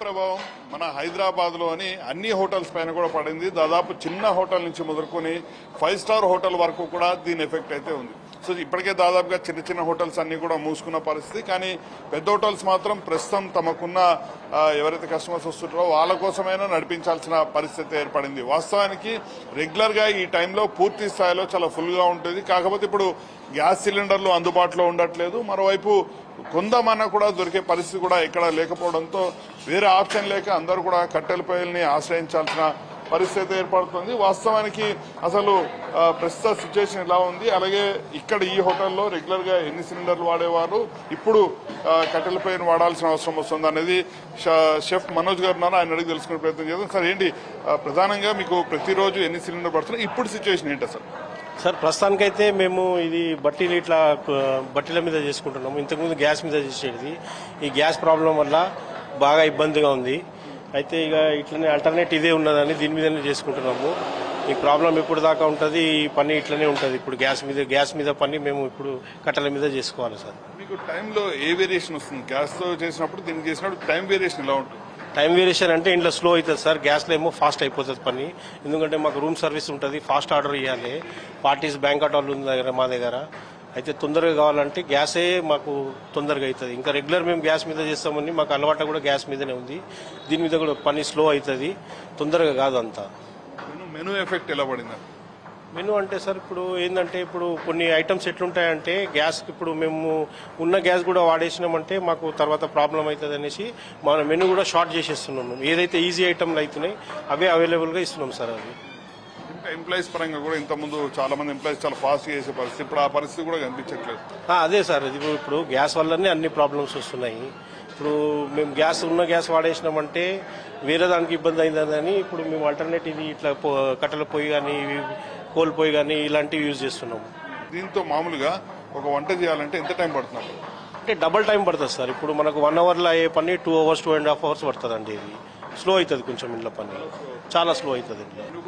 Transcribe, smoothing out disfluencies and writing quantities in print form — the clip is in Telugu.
ప్రభావం మన హైదరాబాద్లోని అన్ని హోటల్స్ పైన కూడా పడింది. దాదాపు చిన్న హోటల్ నుంచి మొదలుకొని 5 స్టార్ హోటల్ వరకు కూడా దీని ఎఫెక్ట్ అయితే ఉంది. సో ఇప్పటికే దాదాపుగా చిన్న చిన్న హోటల్స్ అన్ని కూడా మూసుకున్న పరిస్థితి. కానీ పెద్ద హోటల్స్ మాత్రం ప్రస్తుతం తమకున్న ఎవరైతే కస్టమర్స్ వస్తుంటారో వాళ్ళ కోసమైనా నడిపించాల్సిన పరిస్థితి ఏర్పడింది. వాస్తవానికి రెగ్యులర్గా ఈ టైంలో పూర్తి స్థాయిలో చాలా ఫుల్గా ఉంటుంది. కాకపోతే ఇప్పుడు గ్యాస్ సిలిండర్లు అందుబాటులో ఉండట్లేదు. మరోవైపు కొందామన్నా కూడా దొరికే పరిస్థితి కూడా ఎక్కడ లేకపోవడంతో వేరే ఆప్షన్ లేక అందరూ కూడా కట్టెల పొయ్యిల్ని ఆశ్రయించాల్సిన పరిస్థితి ఏర్పడుతుంది. వాస్తవానికి అసలు ప్రస్తుత సిచ్యువేషన్ ఎలా ఉంది, అలాగే ఇక్కడ ఈ హోటల్లో రెగ్యులర్గా ఎన్ని సిలిండర్లు వాడేవారు, ఇప్పుడు కట్టెల పొయ్యిని వాడాల్సిన అవసరం వస్తుంది అనేది షెఫ్ మనోజ్ గారు ఉన్నారు, ఆయన అడిగి తెలుసుకునే ప్రయత్నం చేద్దాం. సార్ ఏంటి ప్రధానంగా మీకు ప్రతిరోజు ఎన్ని సిలిండర్ పడుతున్నాయి, ఇప్పుడు సిచ్యువేషన్ ఏంటి అసలు? సార్ ప్రస్తుతానికైతే మేము ఇది బట్టీలు ఇట్లా బట్టీల మీద చేసుకుంటున్నాము. ఇంతకుముందు గ్యాస్ మీద చేసేది. ఈ గ్యాస్ ప్రాబ్లం వల్ల బాగా ఇబ్బందిగా ఉంది. అయితే ఇక ఇట్లనే ఆల్టర్నేట్ ఇదే ఉన్నదని దీని మీదనే చేసుకుంటున్నాము. ఈ ప్రాబ్లం ఎప్పుడు దాకా ఉంటుంది, ఈ పని ఇట్లనే ఉంటుంది. ఇప్పుడు గ్యాస్ మీద పని మేము ఇప్పుడు కట్టెల మీద చేసుకోవాలి సార్. మీకు టైంలో ఏ వేరియేషన్ వస్తుంది? గ్యాస్తో చేసినప్పుడు దీనికి చేసినప్పుడు టైం వేరియేషన్ ఎలా ఉంటుంది? టైం వేరియేషన్ అంటే ఇంట్లో స్లో అవుతుంది సార్, గ్యాస్లో ఏమో ఫాస్ట్ అయిపోతుంది పని. ఎందుకంటే మాకు రూమ్ సర్వీస్ ఉంటుంది, ఫాస్ట్ ఆర్డర్ ఇవ్వాలి. పార్టీస్ బ్యాంక్అట్ వాళ్ళు ఉంది మా దగ్గర. అయితే తొందరగా కావాలంటే గ్యాసే మాకు తొందరగా అవుతుంది. ఇంకా రెగ్యులర్ మేము గ్యాస్ మీద చేస్తామని మాకు అలవాటు కూడా గ్యాస్ మీదనే ఉంది. దీని మీద కూడా పని స్లో అవుతుంది, తొందరగా కాదు అంతా. మెనూ ఎఫెక్ట్ ఎలా పడింది? మెనూ అంటే సార్ ఇప్పుడు ఏంటంటే ఇప్పుడు కొన్ని ఐటమ్స్ ఎట్లుంటాయంటే గ్యాస్ ఇప్పుడు మేము ఉన్న గ్యాస్ కూడా వాడేసినామంటే మాకు తర్వాత ప్రాబ్లం అవుతుంది అనేసి మన మెనూ కూడా షార్ట్ చేసేస్తున్నాం. ఏదైతే ఈజీ ఐటమ్లు అవుతున్నాయి అవే అవైలబుల్గా ఇస్తున్నాం సార్. అది ఇంకా ఎంప్లాయీస్ పరంగా కూడా ఇంతకుముందు చాలా మంది ఎంప్లాయీస్ చాలా ఫాస్ట్ చేసే పరిస్థితి, ఇప్పుడు ఆ పరిస్థితి కూడా కనిపించట్లేదు. అదే సార్, ఇది ఇప్పుడు గ్యాస్ వల్లనే అన్ని ప్రాబ్లమ్స్ వస్తున్నాయి. ఇప్పుడు మేము ఉన్న గ్యాస్ వాడేసినామంటే వేరే దానికి ఇబ్బంది అయిందని ఇప్పుడు మేము ఆల్టర్నేట్ ఇది ఇట్లా కట్టెల పొయ్యి కానీ కోల్ పొయ్యి కానీ ఇలాంటివి యూజ్ చేస్తున్నాము. దీంతో మామూలుగా ఒక వంట చేయాలంటే ఎంత టైం పడుతుంది? అంటే డబల్ టైం పడుతుంది సార్. ఇప్పుడు మనకు 1 అవర్లో అయ్యే పని 2 అవర్స్ 2.5 అవర్స్ పడుతుంది అండి. ఇది స్లో అవుతుంది కొంచెం ఇంట్లో పని, చాలా స్లో అవుతుంది ఇంట్లో.